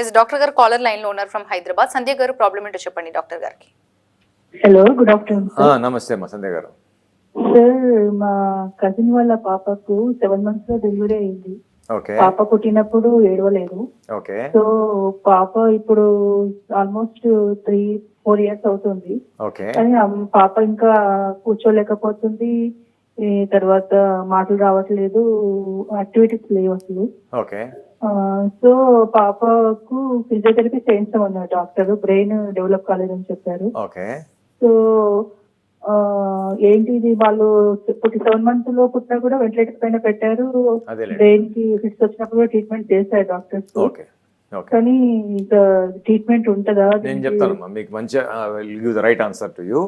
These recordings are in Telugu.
ఎస్ డాక్టర్ గారు కాలర్ లైన్ లో ఉన్నారు ఫ్రమ్ హైదరాబాద్. సంధ్య గారు ప్రాబ్లం ఏంటో చెప్పండి డాక్టర్ గారికి. Hello, good afternoon. నమస్తే అమ్మా సంధ్య గారు. సార్, మా కజిన్ వాళ్ళ పాపకు 7 months లో డెలివరీ అయింది. ఓకే. పాప పుట్టినప్పుడు ఏడవలేదు. ఓకే. సో పాప ఇప్పుడు ఆల్మోస్ట్ 3-4 years అవుతుంది. ఓకే. కానీ పాప ఇంకా కూర్చోలేకపోతుంది. తర్వాత మాటలు రావట్లేదు, యాక్టివిటీస్ లేవు అసలు. ఓకే. సో పాపకు ఫిజియోథెరపీ చేయించమన్నారు డాక్టర్, బ్రెయిన్ డెవలప్ కాలేదని చెప్పారు. ఓకే. సో ఏంటి ఇది, వాళ్ళు 7 months లో పుట్టినా కూడా వెంటిలేటర్ పైన పెట్టారు. బ్రెయిన్ కి ఫిట్స్ వచ్చినప్పుడు కూడా ట్రీట్మెంట్ చేశారు డాక్టర్స్. ఓకే. కానీ ఇంకా ట్రీట్మెంట్ ఉంటుందా? నేను చెప్తానమ్మా మీకు మంచి give the right answer to you.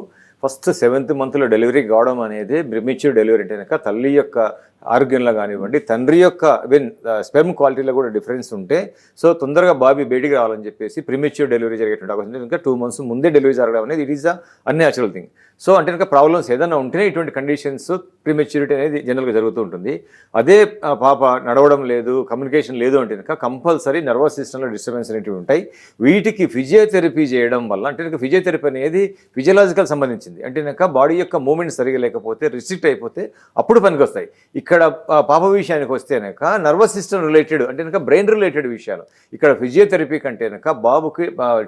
First 7th month delivery కావడం అనేది ప్రిమెచ్యూర్ డెలివరీ అంటే కనుక తల్లి యొక్క ఆరోగ్యంలో కానివ్వండి, తండ్రి యొక్క ఈవెన్ స్పెర్మ్ క్వాలిటీలో కూడా డిఫరెన్స్ ఉంటే సో తొందరగా బాబీ బయటికి రావాలని చెప్పేసి ప్రిమెచ్యూర్ డెలివరీ జరిగేటువంటి అవకాశం ఇంకా 2 months ముందే డెలివరీ జరగడం అనేది it is a unnatural thing. So అంటే కనుక ప్రాబ్లమ్స్ ఏదైనా ఉంటేనే ఇటువంటి కండిషన్స్ ప్రిమెచ్యూరిటీ అనేది జనరల్గా జరుగుతూ ఉంటుంది. అదే పాప నడవడం లేదు, కమ్యూనికేషన్ లేదు అంటే కనుక కంపల్సరీ నర్వస్ సిస్టంలో డిస్టర్బెన్స్ అనేవి ఉంటాయి. వీటికి ఫిజియోథెరపీ చేయడం వల్ల అంటే కనుక ఫిజియోథెరపీ అనేది ఫిజియలాజికల్ సంబంధించింది. అంటే కనుక బాడీ యొక్క మూమెంట్ సరిగా లేకపోతే రిస్ట్రిక్ట్ అయిపోతే అప్పుడు పనికి వస్తాయి. ఇక్కడ పాప విషయానికి వస్తే కనుక నర్వస్ సిస్టమ్ రిలేటెడ్ అంటే కనుక బ్రెయిన్ రిలేటెడ్ విషయాలు ఇక్కడ ఫిజియోథెరపీ కంటే కనుక బాబుకి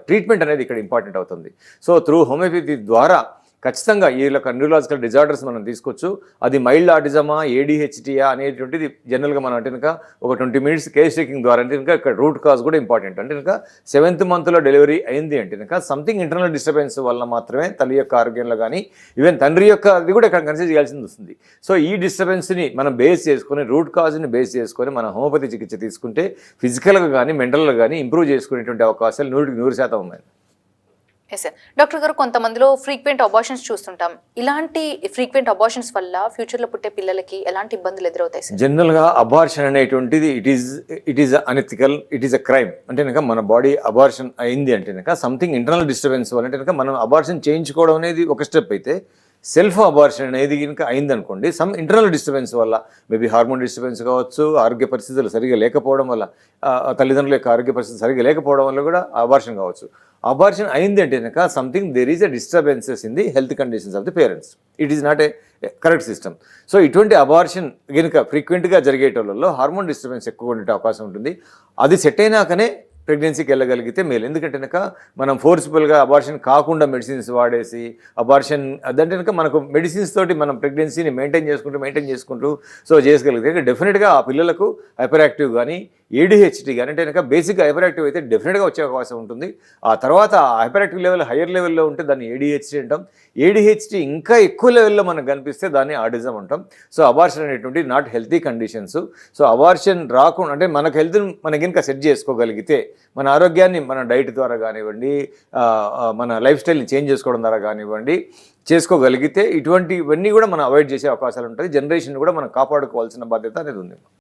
ట్రీట్మెంట్ అనేది ఇక్కడ ఇంపార్టెంట్ అవుతుంది. సో త్రూ హోమియోపతి ద్వారా ఖచ్చితంగా ఈ న్యూరలాజికల్ డిజార్డర్స్ మనం తీసుకోవచ్చు. అది మైల్డ్ ఆటిజమా, ఏడిహెచ్టీయా అనేటువంటిది జనరల్గా మనం అంటే కనుక ఒక 20 minutes కేస్ టేకింగ్ ద్వారా అంటే కనుక ఇక్కడ రూట్ కాజ్ కూడా ఇంపార్టెంట్. అంటే కనుక 7th month డెలివరీ అయింది అంటే కనుక సంథింగ్ ఇంటర్నల్ డిస్టర్బెన్స్ వల్ల మాత్రమే తల్లి యొక్క ఆరోగ్యంలో కానీ ఈవెన్ తండ్రి యొక్క అది కూడా ఇక్కడ కన్సిడర్ చేయాల్సింది వస్తుంది. సో ఈ డిస్టర్బెన్స్ని మనం బేస్ చేసుకొని రూట్ కాజ్ని బేస్ చేసుకొని మన హోమియోపతి చికిత్స తీసుకుంటే ఫిజికల్గా కానీ మెంటల్గా కానీ ఇంప్రూవ్ చేసుకునేటువంటి అవకాశాలు 100% ఉన్నాయి. Yes sir. డాక్టర్ గారు, కొంతమందిలో ఫ్రీక్వెంట్ అబార్షన్స్ చూస్తుంటాం. ఇలాంటి ఫ్రీక్వెంట్ అబార్షన్స్ వల్ల ఫ్యూచర్లో పుట్టే పిల్లలకి ఎలాంటి ఇబ్బందులు ఎదురవుతాయి సార్? జనరల్గా అబార్షన్ అనేటువంటిది it is unethical, it is a crime. అంటే కనుక మన బాడీ అబార్షన్ అయింది అంటే కనుక సంథింగ్ ఇంటర్నల్ డిస్టర్బెన్స్ వల్ల అంటే కనుక మనం అబార్షన్ చేయించుకోవడం అనేది ఒక స్టెప్ అయితే సెల్ఫ్ అబార్షన్ అనేది కనుక అయిందనుకోండి సమ్ ఇంటర్నల్ డిస్టర్బెన్స్ వల్ల మేబీ హార్మోన్ డిస్టర్బెన్స్ కావచ్చు, ఆరోగ్య పరిస్థితులు సరిగా లేకపోవడం వల్ల తల్లిదండ్రుల యొక్క ఆరోగ్య పరిస్థితి సరిగా లేకపోవడం వల్ల కూడా అబార్షన్ కావచ్చు. అబార్షన్ అయింది అంటే కనుక something there is a disturbances in the health conditions of the parents. It is not a correct system. So ఇటువంటి అబార్షన్ కనుక ఫ్రీక్వెంట్గా జరిగేటోళ్ళలో హార్మోన్ డిస్టర్బెన్స్ ఎక్కువ ఉండే అవకాశం ఉంటుంది. అది సెట్ అయినాకనే ప్రెగ్నెన్సీకి వెళ్ళగలిగితే మేలు. ఎందుకంటే కనుక మనం ఫోర్స్ఫుల్గా అబార్షన్ కాకుండా మెడిసిన్స్ వాడేసి అబార్షన్ అదంటే కనుక మనకు మెడిసిన్స్ తోటి మనం ప్రెగ్నెన్సీని మెయింటైన్ చేసుకుంటూ సో చేయగలిగితే డెఫినెట్గా ఆ పిల్లలకు హైపర్ యాక్టివ్ కానీ ఏడిహెచ్టీ కానీ అంటే కనుక బేసిక్గా హైపర్ యాక్టివ్ అయితే డెఫినెట్గా వచ్చే అవకాశం ఉంటుంది. ఆ తర్వాత హైపర్ యాక్టివ్ లెవెల్ హయ్యర్ లెవెల్లో ఉంటే దాన్ని ఏడిహెచ్టీ అంటాం. ఏడిహెచ్టీ ఇంకా ఎక్కువ లెవెల్లో మనకు కనిపిస్తే దాన్ని ఆటిజం అంటాం. సో అబార్షన్ అనేటువంటి not healthy conditions. So abortion రాకుండా అంటే మనకు హెల్త్ని మనకి ఇంకా సెట్ చేసుకోగలిగితే మన ఆరోగ్యాన్ని మన డైట్ ద్వారా కానివ్వండి, మన లైఫ్ స్టైల్ని చేంజ్ చేసుకోవడం ద్వారా కానివ్వండి చేసుకోగలిగితే ఇటువంటివన్నీ కూడా మనం అవాయిడ్ చేసే అవకాశాలు ఉంటాయి. జనరేషన్ కూడా మనం కాపాడుకోవాల్సిన బాధ్యత అనేది ఉంది.